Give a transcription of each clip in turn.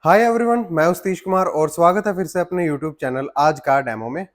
Hi everyone, मैं हूं सतीश कुमार और स्वागत है फिर से अपने यूट्यूब चैनल आज का डेमो में।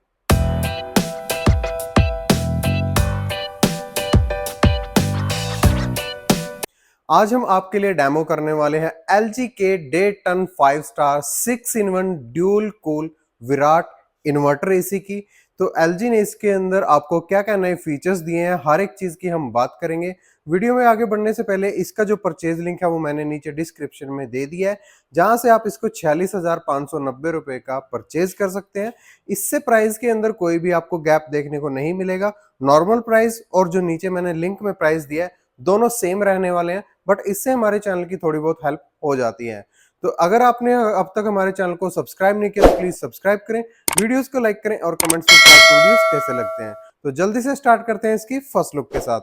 आज हम आपके लिए डेमो करने वाले हैं LG के day 10 5 star 6-in-1 dual cool Virat inverter AC की। तो LG ने इसके अंदर आपको क्या क्या नए फीचर्स दिए हैं, हर एक चीज की हम बात करेंगे। वीडियो में आगे बढ़ने से पहले इसका जो परचेज लिंक है वो मैंने नीचे डिस्क्रिप्शन में दे दिया है, जहां से आप इसको 46,590 रुपए का परचेज कर सकते हैं। इससे प्राइस के अंदर कोई भी आपको गैप देखने को नहीं मिलेगा। नॉर्मल प्राइस और जो नीचे मैंने लिंक में प्राइस दिया है दोनों सेम रहने वाले हैं, बट इससे हमारे चैनल की थोड़ी बहुत हेल्प हो जाती है। तो अगर आपने अब तक हमारे चैनल को सब्सक्राइब नहीं किया तो प्लीज सब्सक्राइब करें, वीडियोस को लाइक करें और कमेंट्स में वीडियोस कैसे लगते हैं। तो जल्दी से स्टार्ट करते हैं इसकी फर्स्ट लुक के साथ।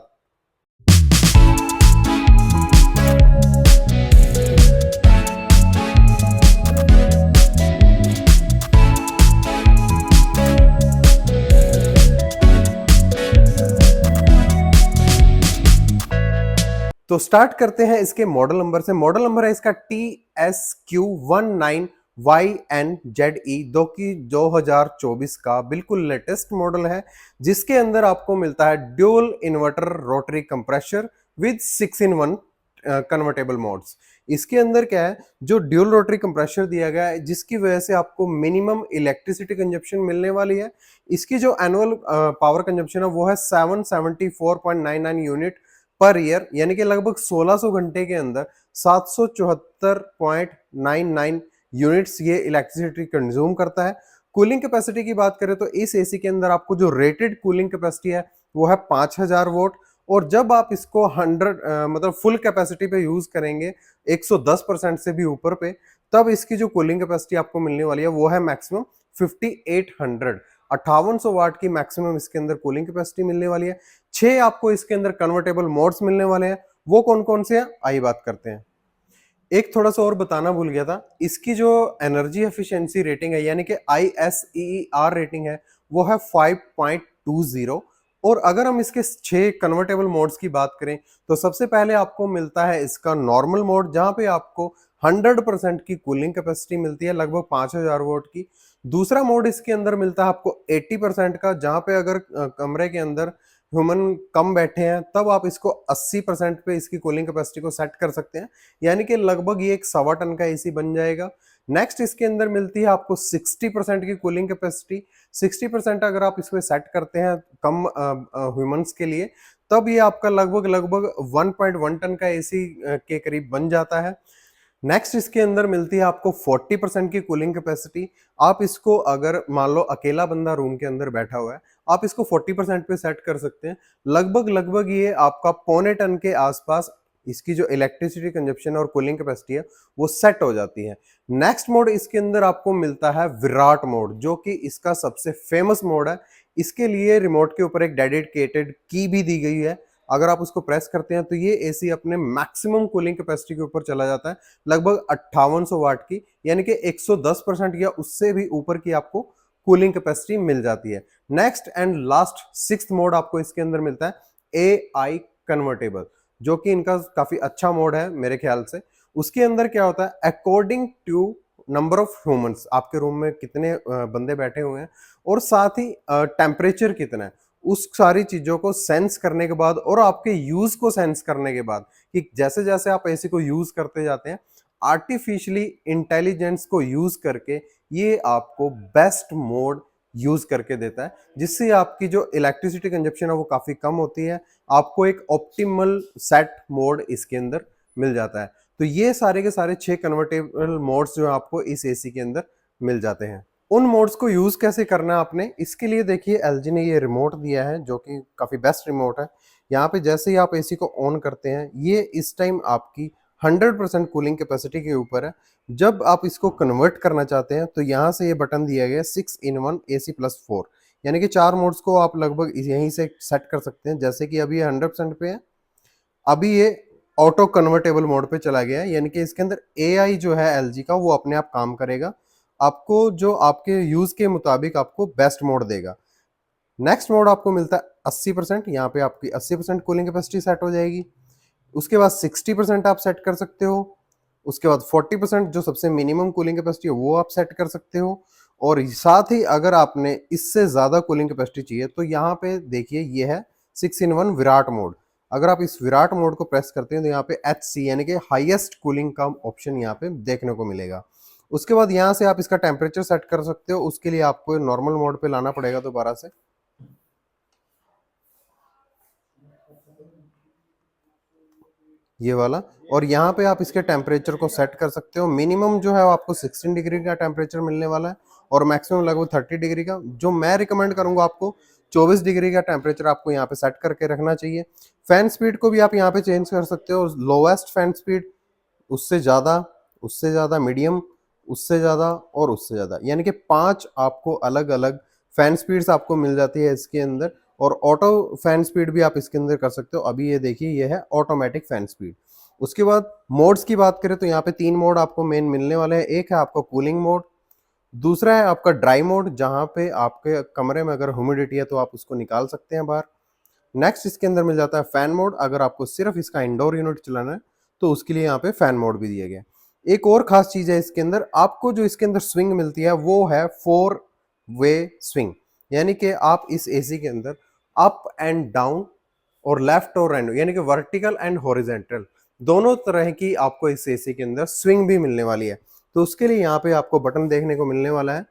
तो स्टार्ट करते हैं इसके मॉडल नंबर से। मॉडल नंबर है इसका TSQ19YNZE, जो कि 2024 का बिल्कुल लेटेस्ट मॉडल है, जिसके अंदर आपको मिलता है dual inverter rotary compressor with 6-in-1 convertible modes. इसके अंदर क्या है, जो ड्यूल रोटरी कंप्रेसर दिया गया है जिसकी वजह से आपको मिनिमम इलेक्ट्रिसिटी कंजप्शन मिलने वाली है। इसकी जो एनुअल पावर कंजप्शन है वो है 774.99 यूनिट पर ईयर, यानी कि लगभग 1600 घंटे के अंदर 774.99 यूनिट्स ये इलेक्ट्रिसिटी कंज्यूम करता है। कूलिंग कैपेसिटी की बात करें तो इस एसी के अंदर आपको जो रेटेड कूलिंग कैपेसिटी है वो है 5000 वोट, और जब आप इसको 100 मतलब फुल कैपेसिटी पे यूज करेंगे 110% से भी ऊपर पे, तब इसकी जो कूलिंग कैपेसिटी आपको मिलने वाली है वो है मैक्सिमम 5800 5800 वाट की मैक्सिमम इसके अंदर कूलिंग कैपेसिटी मिलने वाली है। 6 आपको इसके अंदर कन्वर्टेबल मोड्स मिलने वाले हैं। वो कौन कौन से हैं आइए बात करते हैं। एक थोड़ा सा और बताना भूल गया था, इसकी जो एनर्जी एफिशिएंसी रेटिंग है यानी कि ISEER रेटिंग है वो है 5.20। और अगर हम इसके 6 कन्वर्टेबल मोड्स की बात करें तो सबसे पहले आपको मिलता है इसका नॉर्मल मोड, जहां पे आपको 100% की कूलिंग कैपेसिटी मिलती है, लगभग 5000 वोट की। दूसरा मोड इसके अंदर मिलता है आपको 80% का, जहां पे अगर कमरे के अंदर ह्यूमन कम बैठे हैं तब आप इसको 80% पे इसकी कूलिंग कैपेसिटी को सेट कर सकते हैं, यानी कि लगभग ये एक 1.25 टन का एसी बन जाएगा। नेक्स्ट इसके अंदर मिलती है आपको 60% की कूलिंग कैपेसिटी। 60% अगर आप इसमें सेट करते हैं कम ह्यूमंस के लिए, तब ये आपका लगभग लगभग 1.1 टन का एसी के करीब बन जाता है। नेक्स्ट इसके अंदर मिलती है आपको 40% की कूलिंग कैपेसिटी। आप इसको अगर मान लो अकेला बंदा रूम के अंदर बैठा हुआ है, आप इसको 40% पे सेट कर सकते हैं। लगभग लगभग ये आपका 0.25 टन के आसपास इसकी जो इलेक्ट्रिसिटी कंजप्शन और कूलिंग कैपेसिटी है वो सेट हो जाती है। नेक्स्ट मोड इसके अंदर आपको मिलता है विराट मोड, जो कि इसका सबसे फेमस मोड है। इसके लिए रिमोट के ऊपर एक डेडिकेटेड की भी दी गई है। अगर आप उसको प्रेस करते हैं तो ये एसी अपने मैक्सिमम कूलिंग कैपेसिटी के ऊपर चला जाता है, लगभग 5800 वाट की, यानी कि 110% या उससे भी ऊपर की आपको कूलिंग कैपेसिटी मिल जाती है। Next and last 6th mode आपको इसके अंदर मिलता है AI कन्वर्टेबल, जो कि इनका काफी अच्छा मोड है मेरे ख्याल से। उसके अंदर क्या होता है, according to number of humans, आपके रूम में कितने बंदे बैठे हुए हैं और साथ ही टेम्परेचर कितना है, उस सारी चीजों को सेंस करने के बाद और आपके यूज को सेंस करने के बाद, कि जैसे जैसे आप एसी को यूज करते जाते हैं, आर्टिफिशियली इंटेलिजेंस को यूज करके ये आपको बेस्ट मोड यूज करके देता है, जिससे आपकी जो इलेक्ट्रिसिटी कंजप्शन है वो काफी कम होती है। आपको एक ऑप्टिमल सेट मोड इसके अंदर मिल जाता है। तो ये सारे के सारे 6 कन्वर्टेबल मोड्स जो आपको इस एसी के अंदर मिल जाते हैं। उन मोड्स को यूज कैसे करना है आपने, इसके लिए देखिए LG ने ये रिमोट दिया है जो कि काफी बेस्ट रिमोट है। यहाँ पे जैसे ही आप एसी को ऑन करते हैं, ये इस टाइम आपकी 100% कूलिंग कैपेसिटी के ऊपर है। जब आप इसको कन्वर्ट करना चाहते हैं तो यहाँ से ये बटन दिया गया 6-in-1 AC+4, यानी कि 4 मोड्स को आप लगभग यहीं से सेट कर सकते हैं। जैसे कि अभी ये 100% पे है, अभी ये ऑटो कन्वर्टेबल मोड पे चला गया है, यानी कि इसके अंदर AI जो है LG का वो अपने आप काम करेगा, आपको जो आपके यूज के मुताबिक आपको बेस्ट मोड देगा। नेक्स्ट मोड आपको मिलता है 80%, यहाँ पे आपकी 80% कूलिंग कैपेसिटी सेट हो जाएगी। उसके बाद 60% आप सेट कर सकते हो। उसके बाद 40% जो सबसे मिनिमम कूलिंग कैपेसिटी है वो आप सेट कर सकते हो, और साथ ही अगर आपने इससे ज़्यादा कूलिंग कैपेसिटी चाहिए तो यहाँ पे देखिए ये है 6 in 1 विराट मोड। अगर आप इस विराट मोड को प्रेस करते हैं तो यहाँ पे HC यानी कि हाईएस्ट कूलिंग का ऑप्शन यहाँ पे देखने को मिलेगा। उसके बाद यहाँ से आप इसका टेम्परेचर सेट कर सकते हो, उसके लिए आपको नॉर्मल मोड पे लाना पड़ेगा दोबारा से, ये वाला। और यहाँ पे आप इसके टेम्परेचर को सेट कर सकते हो। मिनिमम जो है वो आपको 16 डिग्री का टेम्परेचर मिलने वाला है और मैक्सिमम लगभग 30 डिग्री का। जो मैं रिकमेंड करूंगा आपको 24 डिग्री का टेम्परेचर आपको यहाँ पे सेट करके रखना चाहिए। फैन स्पीड को भी आप यहाँ पे चेंज कर सकते हो, लोवेस्ट फैन स्पीड, उससे ज़्यादा मीडियम, उससे ज़्यादा और उससे ज़्यादा, यानी कि 5 आपको अलग अलग फैन स्पीड्स आपको मिल जाती है इसके अंदर। और ऑटो फैन स्पीड भी आप इसके अंदर कर सकते हो। अभी ये देखिए ये है ऑटोमेटिक फैन स्पीड। उसके बाद मोड्स की बात करें तो यहाँ पे 3 मोड आपको मेन मिलने वाले हैं। एक है आपका कूलिंग मोड, दूसरा है आपका ड्राई मोड जहाँ पे आपके कमरे में अगर ह्यूमिडिटी है तो आप उसको निकाल सकते हैं बाहर। नेक्स्ट इसके अंदर मिल जाता है फैन मोड, अगर आपको सिर्फ इसका इंडोर यूनिट चलाना है तो उसके लिए यहाँ पे फैन मोड भी दिया गया है। एक और खास चीज है इसके अंदर, आपको जो इसके अंदर स्विंग मिलती है वो है 4 वे स्विंग, यानी कि आप इस एसी के अंदर अप एंड डाउन और लेफ्ट और राइट यानी कि वर्टिकल एंड हॉरिजेंटल दोनों तरह की आपको इस एसी के अंदर स्विंग भी मिलने वाली है। तो उसके लिए यहाँ पे आपको बटन देखने को मिलने वाला है।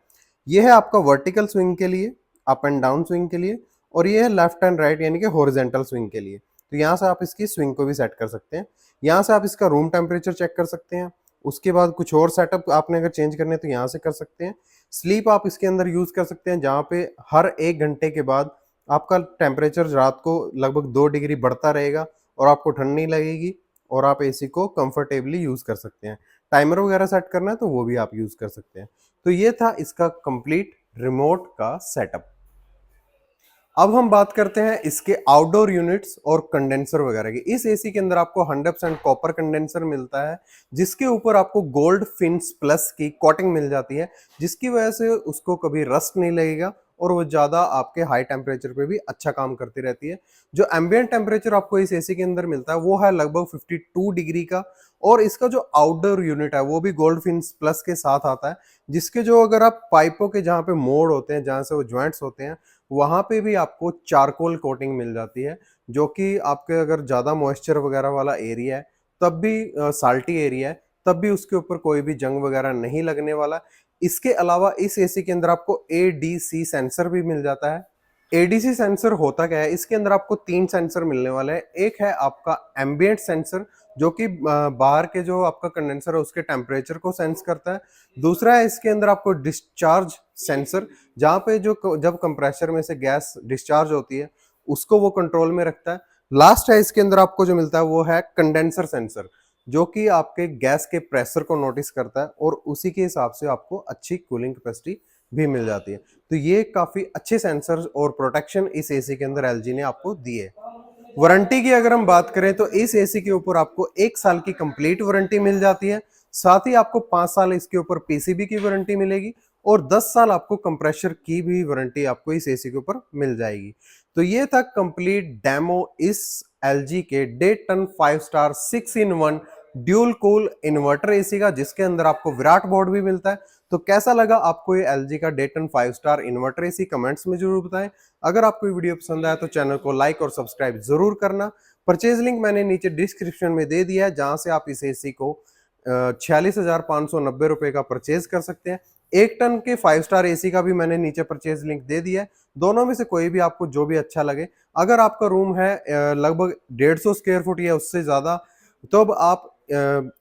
यह है आपका वर्टिकल स्विंग के लिए, अप एंड डाउन स्विंग के लिए, और ये है लेफ्ट एंड राइट यानी कि हॉरिजेंटल स्विंग के लिए। तो यहाँ से आप इसकी स्विंग को भी सेट कर सकते हैं। यहाँ से आप इसका रूम टेम्परेचर चेक कर सकते हैं। उसके बाद कुछ और सेटअप आपने अगर चेंज करने तो यहाँ से कर सकते हैं। स्लीप आप इसके अंदर यूज कर सकते हैं, जहाँ पे हर 1 घंटे के बाद आपका टेम्परेचर रात को लगभग 2 डिग्री बढ़ता रहेगा और आपको ठंड नहीं लगेगी और आप एसी को कंफर्टेबली यूज कर सकते हैं। टाइमर वगैरह सेट करना है तो वो भी आप यूज कर सकते हैं। तो ये था इसका कंप्लीट रिमोट का सेटअप। अब हम बात करते हैं इसके आउटडोर यूनिट्स और कंडेंसर वगैरह की। इस एसी के अंदर आपको 100% कॉपर कंडेंसर मिलता है, जिसके ऊपर आपको गोल्ड फिन्स प्लस की कोटिंग मिल जाती है, जिसकी वजह से उसको कभी रस्ट नहीं लगेगा और वो ज्यादा आपके हाई टेम्परेचर पे भी अच्छा काम करती रहती है। जो एम्बिएंट टेम्परेचर आपको इस एसी के अंदर मिलता है वो है लगभग 52 डिग्री का, और इसका जो आउटडोर यूनिट है वो भी गोल्ड फिन्स प्लस के साथ आता है, जिसके जो अगर आप पाइपों के जहाँ पे मोड़ होते हैं, जहाँ से वो ज्वाइंट्स होते हैं, वहां पे भी आपको चारकोल कोटिंग मिल जाती है, जो कि आपके अगर ज्यादा मॉइस्चर वगैरह वाला एरिया है, तब भी साल्टी एरिया है, तब भी उसके ऊपर कोई भी जंग वगैरह नहीं लगने वाला। इसके अलावा इस एसी के अंदर आपको एडीसी सेंसर भी मिल जाता है। एडीसी सेंसर होता क्या है, इसके अंदर आपको 3 सेंसर मिलने वाले हैं। एक है आपका एम्बिएंट सेंसर, जो कि बाहर के जो आपका कंडेंसर है उसके टेम्परेचर को सेंस करता है। दूसरा है इसके अंदर आपको डिस्चार्ज सेंसर, जहाँ पे जो जब कंप्रेसर में से गैस डिस्चार्ज होती है उसको वो कंट्रोल में रखता है। लास्ट है इसके अंदर आपको जो मिलता है वो है कंडेंसर सेंसर, जो कि आपके गैस के प्रेशर को नोटिस करता है और उसी के हिसाब से आपको अच्छी कूलिंग कैपेसिटी भी मिल जाती है। तो ये काफी अच्छे सेंसर और प्रोटेक्शन इस एसी के अंदर एलजी ने आपको दिए। वारंटी की अगर हम बात करें तो इस एसी के ऊपर आपको 1 साल की कंप्लीट वारंटी मिल जाती है। साथ ही आपको 5 साल इसके ऊपर पीसीबी की वारंटी मिलेगी और 10 साल आपको कंप्रेसर की भी वारंटी आपको इस एसी के ऊपर मिल जाएगी। तो ये था कंप्लीट डेमो इस एलजी के डेटन 5 star 6 in 1 dual cool inverter AC का, जिसके अंदर आपको विराट बोर्ड भी मिलता है। तो कैसा लगा आपको ये एलजी का डेटन 5 स्टार इन्वर्टर एसी, कमेंट्स में जरूर बताएं। अगर आपको ये वीडियो पसंद आया तो चैनल को लाइक और सब्सक्राइब जरूर करना। परचेज लिंक मैंने नीचे डिस्क्रिप्शन में दे दिया है, जहां से आप इस एसी को 46,590 रुपए का परचेज कर सकते हैं। 1 टन के 5 स्टार एसी का भी मैंने नीचे परचेज लिंक दे दिया है। दोनों में से कोई भी आपको जो भी अच्छा लगे। अगर आपका रूम है लगभग 150 स्क्वायर फुट या उससे ज्यादा, तो अब आप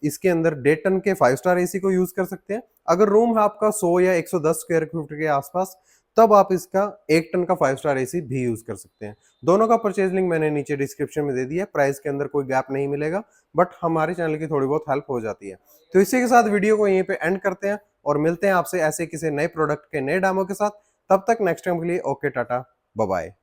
इसके अंदर 1.5 टन के 5 स्टार एसी को यूज कर सकते हैं। अगर रूम है आपका 100 या 110 स्क्वायर फुट के आसपास, तब आप इसका 1 टन का 5 स्टार एसी भी यूज कर सकते हैं। दोनों का परचेज लिंक मैंने नीचे डिस्क्रिप्शन में दे दिया है। प्राइस के अंदर कोई गैप नहीं मिलेगा, बट हमारे चैनल की थोड़ी बहुत हेल्प हो जाती है। तो इसी के साथ वीडियो को यहीं पे एंड करते हैं और मिलते हैं आपसे ऐसे किसी नए प्रोडक्ट के नए डेमो के साथ। तब तक नेक्स्ट टाइम के लिए ओके टाटा बाय बाय।